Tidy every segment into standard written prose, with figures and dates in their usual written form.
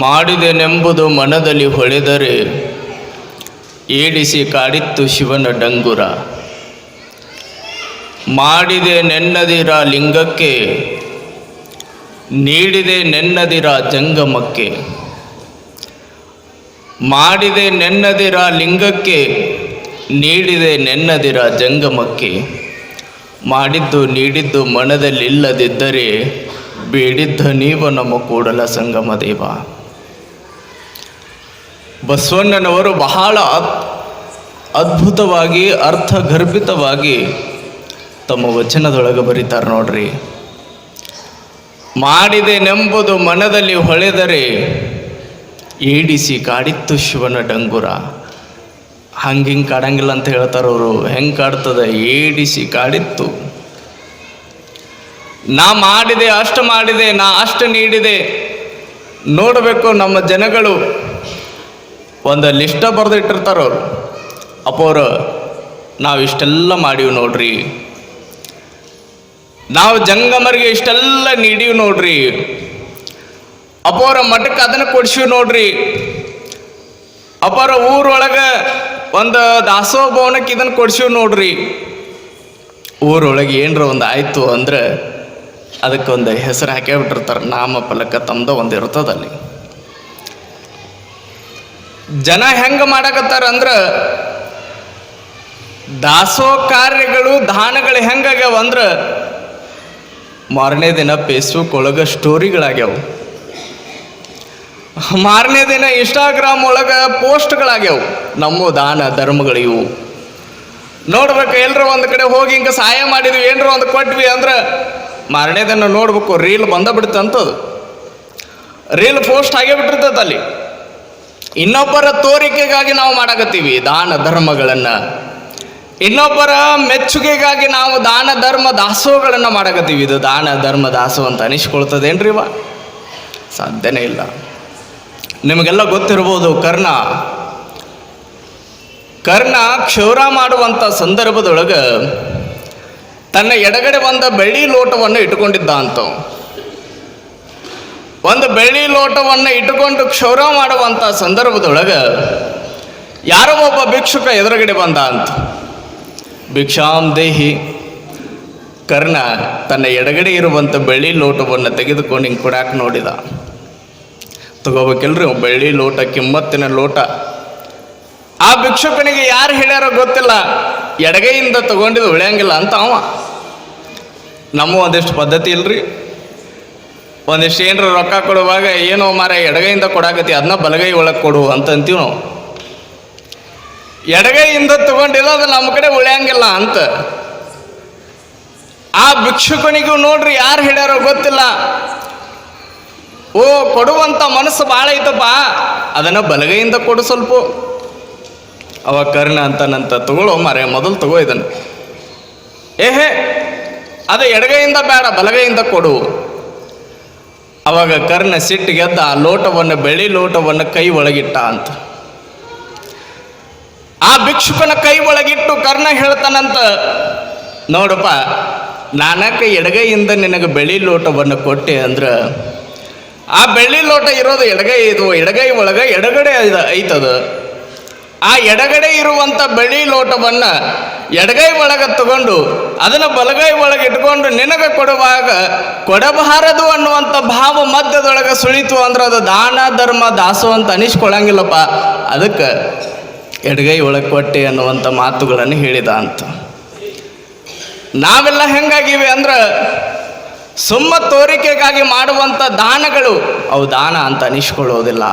ಮಾಡಿದೆನೆಂಬುದು ಮನದಲ್ಲಿ ಹೊಳೆದರೆ ಏಡಿಸಿ ಕಾಡಿತ್ತು ಶಿವನ ಡಂಗುರ. ಮಾಡಿದೆ ನೆನ್ನದಿರ ಲಿಂಗಕ್ಕೆ, ನೀಡಿದೆ ನೆನ್ನದಿರ ಜಂಗಮಕ್ಕೆ. ಮಾಡಿದೆ ನೆನ್ನದಿರ ಲಿಂಗಕ್ಕೆ, ನೀಡಿದೆ ನೆನ್ನದಿರ ಜಂಗಮಕ್ಕೆ. ಮಾಡಿದ್ದು ನೀಡಿದ್ದು ಮನದಲ್ಲಿಲ್ಲದಿದ್ದರೆ, ಬೇಡಿದ್ದ ನೀವು ನಮ್ಮ ಕೂಡಲ ಸಂಗಮ ದೇವ. ಬಸವಣ್ಣನವರು ಬಹಳ ಅದ್ಭುತವಾಗಿ ಅರ್ಥಗರ್ಭಿತವಾಗಿ ತಮ್ಮ ವಚನದೊಳಗೆ ಬರೀತಾರೆ ನೋಡ್ರಿ. ಮಾಡಿದೆನೆಂಬುದು ಮನದಲ್ಲಿ ಹೊಳೆದರೆ ಏಡಿಸಿ ಕಾಡಿತ್ತು ಶಿವನ ಡಂಗುರ. ಹಂಗಿಂಗೆ ಕಾಡಂಗಿಲ್ಲ ಅಂತ ಹೇಳ್ತಾರವರು. ಹೆಂಗೆ ಕಾಡ್ತದೆ? ಏಡಿಸಿ ಕಾಡಿತ್ತು. ನಾ ಮಾಡಿದೆ, ಅಷ್ಟು ಮಾಡಿದೆ, ನಾ ಅಷ್ಟು ನೀಡಿದೆ. ನೋಡಬೇಕು, ನಮ್ಮ ಜನಗಳು ಒಂದು ಲಿಸ್ಟ ಬರೆದಿಟ್ಟಿರ್ತಾರವ್ರು. ಅಪ್ಪವ್ರು ನಾವು ಇಷ್ಟೆಲ್ಲ ಮಾಡೀವಿ ನೋಡ್ರಿ, ನಾವು ಜಂಗಮರಿಗೆ ಇಷ್ಟೆಲ್ಲ ನೀಡೀವಿ ನೋಡ್ರಿ, ಅಪ್ಪವ್ರ ಮಠಕ್ಕೆ ಅದನ್ನು ಕೊಡ್ಸೀವಿ ನೋಡ್ರಿ, ಅಪ್ಪರ ಊರೊಳಗೆ ಒಂದು ದಾಸೋಹ ಭವನಕ್ಕೆ ಇದನ್ನು ಕೊಡ್ಸೀವಿ ನೋಡ್ರಿ. ಊರೊಳಗೆ ಏನರ ಒಂದು ಆಯಿತು ಅಂದ್ರೆ ಅದಕ್ಕೊಂದು ಹೆಸರು ಹಾಕೇ ಬಿಟ್ಟಿರ್ತಾರೆ. ನಾಮ ಫಲಕ ತಮ್ಮದ ಒಂದು ಇರ್ತದಲ್ಲಿ. ಜನ ಹೆಂಗೆ ಮಾಡಕತ್ತಾರ ಅಂದ್ರೆ, ದಾಸೋಹ ಕಾರ್ಯಗಳು ದಾನಗಳು ಹೆಂಗಾಗ್ಯಾವ ಅಂದ್ರೆ, ಮಾರನೇ ದಿನ ಫೇಸ್ಬುಕ್ ಒಳಗೆ ಸ್ಟೋರಿಗಳಾಗ್ಯಾವ, ಮಾರನೇ ದಿನ ಇನ್ಸ್ಟಾಗ್ರಾಮ್ ಒಳಗೆ ಪೋಸ್ಟ್ಗಳಾಗ್ಯಾವು. ನಮ್ಮ ದಾನ ಧರ್ಮಗಳಿವು ನೋಡ್ಬೇಕು. ಎಲ್ಲರೂ ಒಂದು ಕಡೆ ಹೋಗಿ ಹಿಂಗೆ ಸಹಾಯ ಮಾಡಿದ್ವಿ, ಏನರ ಒಂದು ಕೊಟ್ವಿ ಅಂದ್ರೆ ಮಾರನೇ ದಿನ ನೋಡ್ಬೇಕು ರೀಲ್ ಬಂದ ಬಿಡ್ತಂಥದ್ದು. ರೀಲ್ ಪೋಸ್ಟ್ ಆಗೇ ಬಿಟ್ಟಿರ್ತದೆ ಅಲ್ಲಿ. ಇನ್ನೊಬ್ಬರ ತೋರಿಕೆಗಾಗಿ ನಾವು ಮಾಡಕತ್ತೀವಿ ದಾನ ಧರ್ಮಗಳನ್ನು, ಇನ್ನೊಬ್ಬರ ಮೆಚ್ಚುಗೆಗಾಗಿ ನಾವು ದಾನ ಧರ್ಮ ದಾಸೋಹಗಳನ್ನು ಮಾಡಕತ್ತೀವಿ. ಇದು ದಾನ ಧರ್ಮ ದಾಸೋಹ ಅಂತ ಅನಿಸ್ಕೊಳ್ತದೇನ್ರಿ? ಇವ ಸಾಧ್ಯನೇ ಇಲ್ಲ. ನಿಮಗೆಲ್ಲ ಗೊತ್ತಿರ್ಬೋದು, ಕರ್ಣ ಕ್ಷೌರ ಮಾಡುವಂಥ ಸಂದರ್ಭದೊಳಗೆ ತನ್ನ ಎಡಗಡೆ ಒಂದು ಬೆಳ್ಳಿ ಲೋಟವನ್ನು ಇಟ್ಟುಕೊಂಡಿದ್ದ ಅಂತ. ಒಂದು ಬೆಳ್ಳಿ ಲೋಟವನ್ನು ಇಟ್ಟುಕೊಂಡು ಕ್ಷೌರ ಮಾಡುವಂಥ ಸಂದರ್ಭದೊಳಗೆ ಯಾರೋ ಒಬ್ಬ ಭಿಕ್ಷುಕ ಎದುರುಗಡೆ ಬಂದ ಅಂತ. ಭಿಕ್ಷಾಂ ದೇಹಿ. ಕರ್ಣ ತನ್ನ ಎಡಗಡೆ ಇರುವಂಥ ಬೆಳ್ಳಿ ಲೋಟವನ್ನು ತೆಗೆದುಕೊಂಡು ಹಿಂಗೆ ಕೊಡಾಕೆ ನೋಡಿದ. ತಗೋಬೇಕಿಲ್ರಿ ಬೆಳ್ಳಿ ಲೋಟ, ಕಿಮ್ಮತ್ತಿನ ಲೋಟ. ಆ ಭಿಕ್ಷುಕನಿಗೆ ಯಾರು ಹೇಳ್ಯಾರೋ ಗೊತ್ತಿಲ್ಲ, ಎಡಗೈಯಿಂದ ತಗೊಂಡಿದ್ದು ಉಳಿಯಂಗಿಲ್ಲ ಅಂತ ಅವ. ನಮ್ಮ ಒಂದಿಷ್ಟು ಪದ್ಧತಿ ಇಲ್ರಿ, ಒಂದಿಷ್ಟು ಏನರ ರೊಕ್ಕ ಕೊಡುವಾಗ ಏನೋ ಮಾರ ಎಡಗೈಯಿಂದ ಕೊಡಾಕತಿ, ಅದನ್ನ ಬಲಗೈ ಒಳಗೆ ಕೊಡು ಅಂತ ಅಂತೀವಿ ನಾವು. ಎಡಗೈಯಿಂದ ತಗೊಂಡಿಲ್ಲ, ಅದು ನಮ್ಮ ಕಡೆ ಉಳಿಯಂಗಿಲ್ಲ ಅಂತ. ಆ ಭಿಕ್ಷುಕನಿಗೂ ನೋಡ್ರಿ ಯಾರು ಹೇಳ್ಯಾರೋ ಗೊತ್ತಿಲ್ಲ, ಓ ಕೊಡುವಂಥ ಮನಸ್ಸು ಭಾಳ ಐತಪ್ಪ, ಅದನ್ನು ಬಲಗೈಯಿಂದ ಕೊಡು ಸ್ವಲ್ಪ. ಅವ ಕರ್ಣ ಅಂತಾನಂತ, ತಗೊಳ್ಳೋ ಮಾರೇ ಮೊದಲು ತಗೋ ಇದನ್ನು. ಏಹೇ ಅದು ಎಡಗೈಯಿಂದ ಬೇಡ, ಬಲಗೈಯಿಂದ ಕೊಡು. ಅವಾಗ ಕರ್ಣ ಸಿಟ್ಟಿಗೆದ್ದ ಆ ಲೋಟವನ್ನು, ಬೆಳ್ಳಿ ಲೋಟವನ್ನು ಕೈ ಒಳಗಿಟ್ಟ ಅಂತ. ಆ ಭಿಕ್ಷುಕನ ಕೈ ಒಳಗಿಟ್ಟು ಕರ್ಣ ಹೇಳ್ತಾನಂತ, ನೋಡಪ್ಪ ನಾನಕ್ಕೆ ಎಡಗೈಯಿಂದ ನಿನಗೆ ಬೆಳ್ಳಿ ಲೋಟವನ್ನು ಕೊಟ್ಟೆ ಅಂದ್ರೆ, ಆ ಬೆಳ್ಳಿ ಲೋಟ ಇರೋದು ಎಡಗೈ, ಇದು ಎಡಗೈ ಒಳಗೆ ಎಡಗಡೆ ಐತದ. ಆ ಎಡಗಡೆ ಇರುವಂಥ ಬೆಳ್ಳಿ ಲೋಟವನ್ನು ಎಡಗೈ ಒಳಗೆ ತಗೊಂಡು ಅದನ್ನು ಬಲಗೈ ಒಳಗೆ ಇಟ್ಕೊಂಡು ನಿನಗೆ ಕೊಡುವಾಗ ಕೊಡಬಾರದು ಅನ್ನುವಂಥ ಭಾವ ಮಧ್ಯದೊಳಗೆ ಸುಳಿತು ಅಂದ್ರೆ ಅದು ದಾನ ಧರ್ಮ ದಾಸೋಹ ಅಂತ ಅನಿಸ್ಕೊಳ್ಳಂಗಿಲ್ಲಪ್ಪ. ಅದಕ್ಕೆ ಎಡಗೈ ಒಳಗೆ ಕೊಟ್ಟೆ ಅನ್ನುವಂಥ ಮಾತುಗಳನ್ನು ಹೇಳಿದ ಅಂತ. ನಾವೆಲ್ಲ ಹೆಂಗಾಗಿವೆ ಅಂದ್ರೆ, ಸುಮ್ಮ ತೋರಿಕೆಗಾಗಿ ಮಾಡುವಂಥ ದಾನಗಳು ಅವು ದಾನ ಅಂತ ಅನಿಸ್ಕೊಳ್ಳೋದಿಲ್ಲ.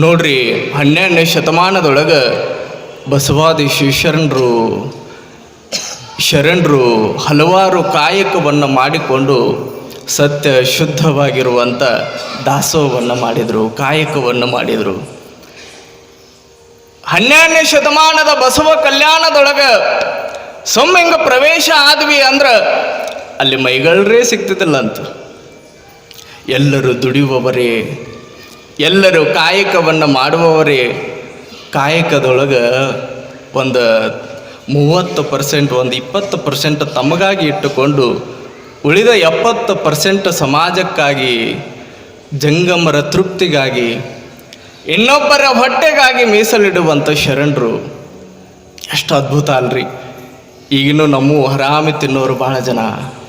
ನೋಡ್ರಿ, 12ನೇ ಶತಮಾನದೊಳಗೆ ಬಸವಾದಿ ಶರಣರು ಹಲವಾರು ಕಾಯಕವನ್ನು ಮಾಡಿಕೊಂಡು ಸತ್ಯ ಶುದ್ಧವಾಗಿರುವಂಥ ದಾಸೋಹವನ್ನು ಮಾಡಿದರು, ಕಾಯಕವನ್ನು ಮಾಡಿದರು. 12ನೇ ಶತಮಾನದ ಬಸವ ಕಲ್ಯಾಣದೊಳಗೆ ಸುಮ್ಮ ಹಿಂಗೆ ಪ್ರವೇಶ ಆದ್ವಿ ಅಂದ್ರೆ ಅಲ್ಲಿ ಮೈಗಳರೇ ಸಿಗ್ತಿದ್ದಿಲ್ಲ ಅಂತ. ಎಲ್ಲರೂ ದುಡಿಯುವವರೇ, ಎಲ್ಲರೂ ಕಾಯಕವನ್ನು ಮಾಡುವವರೇ. ಕಾಯಕದೊಳಗೆ ಒಂದು 30%, ಒಂದು 20% ತಮಗಾಗಿ ಇಟ್ಟುಕೊಂಡು ಉಳಿದ 70% ಸಮಾಜಕ್ಕಾಗಿ ಜಂಗಮರ ತೃಪ್ತಿಗಾಗಿ ಇನ್ನೊಬ್ಬರ ಹೊಟ್ಟೆಗಾಗಿ ಮೀಸಲಿಡುವಂಥ ಶರಣರು ಎಷ್ಟು ಅದ್ಭುತ ಅಲ್ರಿ. ಈಗಿನೂ ನಮ್ಮ ಹರಾಮಿ ತಿನ್ನೋರು ಭಾಳ ಜನ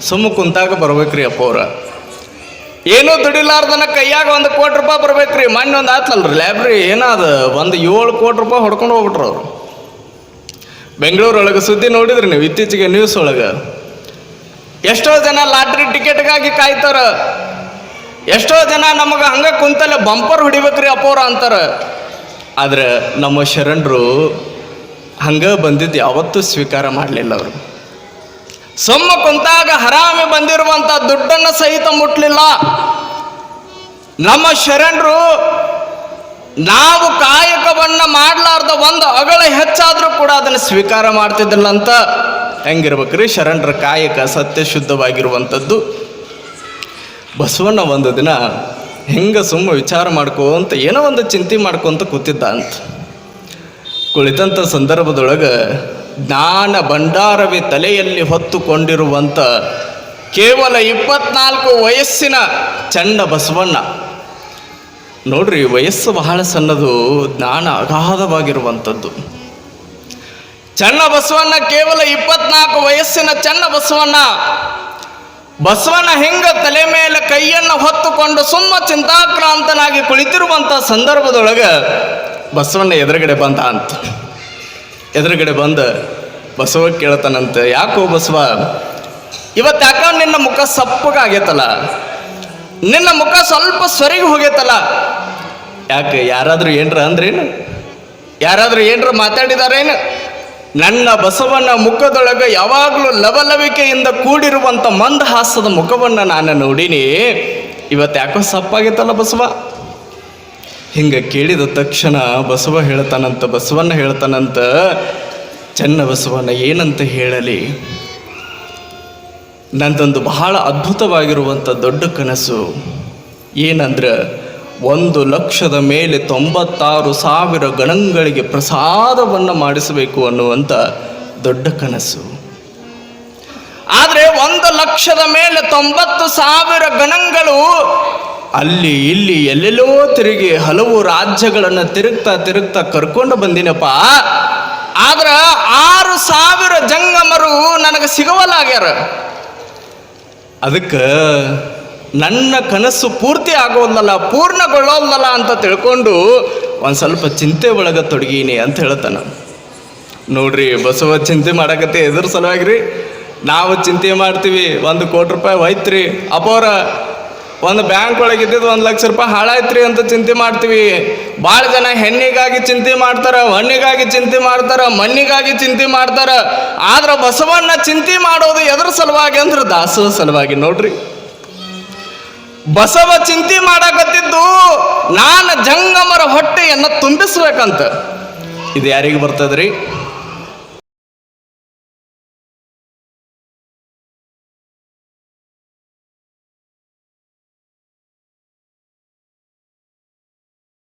ಸುಮ್ಮ ಕುಂತಾಗ ಬರ್ಬೇಕ್ರಿ ಅಪ್ಪ ಅವ್ರ. ಏನೂ ದುಡಿಲಾರ್ದನ ಕೈಯಾಗ 1 ಕೋಟಿ ರೂಪಾಯಿ ಬರ್ಬೇಕ್ರಿ. ಮೊನ್ನೆ ಒಂದು ಆತ್ಲಲ್ರಿ ಲೈಬ್ರರಿ ಏನಾದ ಒಂದು 7 ಕೋಟಿ ರೂಪಾಯಿ ಹೊಡ್ಕೊಂಡು ಹೋಗ್ಬಿಟ್ರು ಅವರು. ಬೆಂಗಳೂರೊಳಗೆ ಸುದ್ದಿ ನೋಡಿದ್ರಿ ನೀವು ಇತ್ತೀಚೆಗೆ ನ್ಯೂಸ್ ಒಳಗೆ. ಎಷ್ಟೋ ಜನ ಲಾಟ್ರಿ ಟಿಕೆಟ್ಗಾಗಿ ಕಾಯ್ತಾರ. ಎಷ್ಟೋ ಜನ ನಮಗೆ ಹಂಗೆ ಕುಂತಲ್ಲೇ ಬಂಪರ್ ಹೊಡಿಬೇಕ್ರಿ ಅಪ್ಪೋರ ಅಂತಾರ. ಆದ್ರೆ ನಮ್ಮ ಶರಣರು ಹಂಗೆ ಬಂದಿದ್ದು ಯಾವತ್ತೂ ಸ್ವೀಕಾರ ಮಾಡಲಿಲ್ಲ ಅವರು. ಸುಮ್ಮ ಕುಂತಾಗ ಹರಾಮಿ ಬಂದಿರುವಂಥ ದುಡ್ಡನ್ನು ಸಹಿತ ಮುಟ್ಲಿಲ್ಲ. ನಮ್ಮ ಶರಣರು ನಾವು ಕಾಯಕವನ್ನು ಮಾಡಲಾರ್ದ ಒಂದು ಅಗಳ ಹೆಚ್ಚಾದರೂ ಕೂಡ ಅದನ್ನು ಸ್ವೀಕಾರ ಮಾಡ್ತಿದ್ದಿಲ್ಲ ಅಂತ. ಹೆಂಗಿರ್ಬೇಕ್ರಿ ಶರಣರ ಕಾಯಕ ಸತ್ಯ ಶುದ್ಧವಾಗಿರುವಂಥದ್ದು. ಬಸವಣ್ಣ ಒಂದು ದಿನ ಹೆಂಗೆ ಸುಮ್ಮ ವಿಚಾರ ಮಾಡ್ಕೋಂತ ಏನೋ ಒಂದು ಚಿಂತೆ ಮಾಡ್ಕೊತ ಕೂತಿದ್ದ ಅಂತ. ಕುಳಿತಂಥ ಸಂದರ್ಭದೊಳಗೆ ಜ್ಞಾನ ಭಂಡಾರವೇ ತಲೆಯಲ್ಲಿ ಹೊತ್ತುಕೊಂಡಿರುವಂಥ ಕೇವಲ 24 ವಯಸ್ಸಿನ ಚಂಡ ಬಸವಣ್ಣ ನೋಡ್ರಿ, ವಯಸ್ಸು ಬಹಳ ಸಣ್ಣದು, ಜ್ಞಾನ ಅಗಾಧವಾಗಿರುವಂಥದ್ದು. ಚನ್ನ ಬಸವಣ್ಣ ಕೇವಲ 24 ವಯಸ್ಸಿನ ಚನ್ನ ಬಸವಣ್ಣ. ಬಸವಣ್ಣ ಹೆಂಗ ತಲೆ ಮೇಲೆ ಕೈಯನ್ನು ಹೊತ್ತುಕೊಂಡು ಸುಮ್ಮ ಚಿಂತಾಕ್ರಾಂತನಾಗಿ ಕುಳಿತಿರುವಂಥ ಸಂದರ್ಭದೊಳಗೆ ಬಸವಣ್ಣ ಎದುರುಗಡೆ ಬಂದ ಅಂತ. ಎದುರುಗಡೆ ಬಂದ ಬಸವ ಕೇಳ್ತಾನಂತೆ, ಯಾಕೋ ಬಸವ ಇವತ್ತು ಯಾಕೋ ನಿನ್ನ ಮುಖ ಸಪ್ಪಗಾಗೈತಲ್ಲ, ನಿನ್ನ ಮುಖ ಸ್ವಲ್ಪ ಸೊರಗಿ ಹೋಗೈತಲ್ಲ, ಯಾಕೆ ಯಾರಾದರೂ ಏನ್ರ ಅಂದ್ರೇನು, ಯಾರಾದರೂ ಏನ್ರ ಮಾತಾಡಿದಾರೇನು? ನನ್ನ ಬಸವನ ಮುಖದೊಳಗೆ ಯಾವಾಗಲೂ ಲವಲವಿಕೆಯಿಂದ ಕೂಡಿರುವಂಥ ಮಂದಹಾಸದ ಮುಖವನ್ನು ನಾನು ನೋಡೀನಿ, ಇವತ್ತು ಯಾಕೋ ಸಪ್ಪಾಗೈತಲ್ಲ ಬಸವ. ಹಿಂಗೆ ಕೇಳಿದ ತಕ್ಷಣ ಬಸವಣ್ಣ ಹೇಳ್ತಾನಂತ, ಚೆನ್ನ ಬಸವಣ್ಣ ಏನಂತ ಹೇಳಲಿ, ನಂದೊಂದು ಬಹಳ ಅದ್ಭುತವಾಗಿರುವಂಥ ದೊಡ್ಡ ಕನಸು ಏನಂದ್ರೆ 1,00,000 ಮೇಲೆ 96,000 ಗಣಗಳಿಗೆ ಪ್ರಸಾದವನ್ನು ಮಾಡಿಸಬೇಕು ಅನ್ನುವಂಥ ದೊಡ್ಡ ಕನಸು. ಆದರೆ 1,00,000 ಮೇಲೆ 90,000 ಗಣಗಳು ಅಲ್ಲಿ ಇಲ್ಲಿ ಎಲ್ಲೆಲ್ಲೋ ತಿರುಗಿ ಹಲವು ರಾಜ್ಯಗಳನ್ನು ತಿರುಗ್ತಾ ಕರ್ಕೊಂಡು ಬಂದಿನಪ್ಪ. ಆದ್ರೆ 6,000 ಜಂಗಮರು ನನಗೆ ಸಿಗವಲ್ಲಾಗ್ಯಾರ. ಅದಕ್ಕೆ ನನ್ನ ಕನಸು ಪೂರ್ತಿ ಆಗೋಲ್ಲಲ್ಲ, ಪೂರ್ಣಗೊಳ್ಳೋಲ್ಲಲ್ಲ ಅಂತ ತಿಳ್ಕೊಂಡು ಒಂದು ಸ್ವಲ್ಪ ಚಿಂತೆ ಒಳಗೆ ತೊಡಗೀನಿ ಅಂತ ಹೇಳ್ತಾನ. ನೋಡ್ರಿ, ಬಸವ ಚಿಂತೆ ಮಾಡಕತ್ತೆ ಎದುರು ಸಲುವಾಗಿರಿ. ನಾವು ಚಿಂತೆ ಮಾಡ್ತೀವಿ 1 ಕೋಟಿ ರೂಪಾಯಿ ಹೋಯ್ತ್ರಿ ಅಪ್ಪವ್ರ, ಒಂದು ಬ್ಯಾಂಕ್ ಒಳಗೆ ಇದ್ದಿದ್ದು 1,00,000 ರೂಪಾಯಿ ಹಾಳಾಯ್ತ್ರಿ ಅಂತ ಚಿಂತೆ ಮಾಡ್ತೀವಿ. ಭಾಳ ಜನ ಹೆಣ್ಣಿಗಾಗಿ ಚಿಂತೆ ಮಾಡ್ತಾರ, ಹಣ್ಣಿಗಾಗಿ ಚಿಂತೆ ಮಾಡ್ತಾರ, ಮಣ್ಣಿಗಾಗಿ ಚಿಂತೆ ಮಾಡ್ತಾರ. ಆದ್ರೆ ಬಸವಣ್ಣ ಚಿಂತೆ ಮಾಡೋದು ಎದ್ರ ಸಲುವಾಗಿ ಅಂದ್ರೆ ದಾಸೋಹ ಸಲುವಾಗಿ. ನೋಡ್ರಿ, ಬಸವ ಚಿಂತೆ ಮಾಡಕತ್ತಿದ್ದು ನಾನು ಜಂಗಮರ ಹೊಟ್ಟೆಯನ್ನು ತುಂಬಿಸ್ಬೇಕಂತ. ಇದು ಯಾರಿಗೆ ಬರ್ತದ್ರಿ?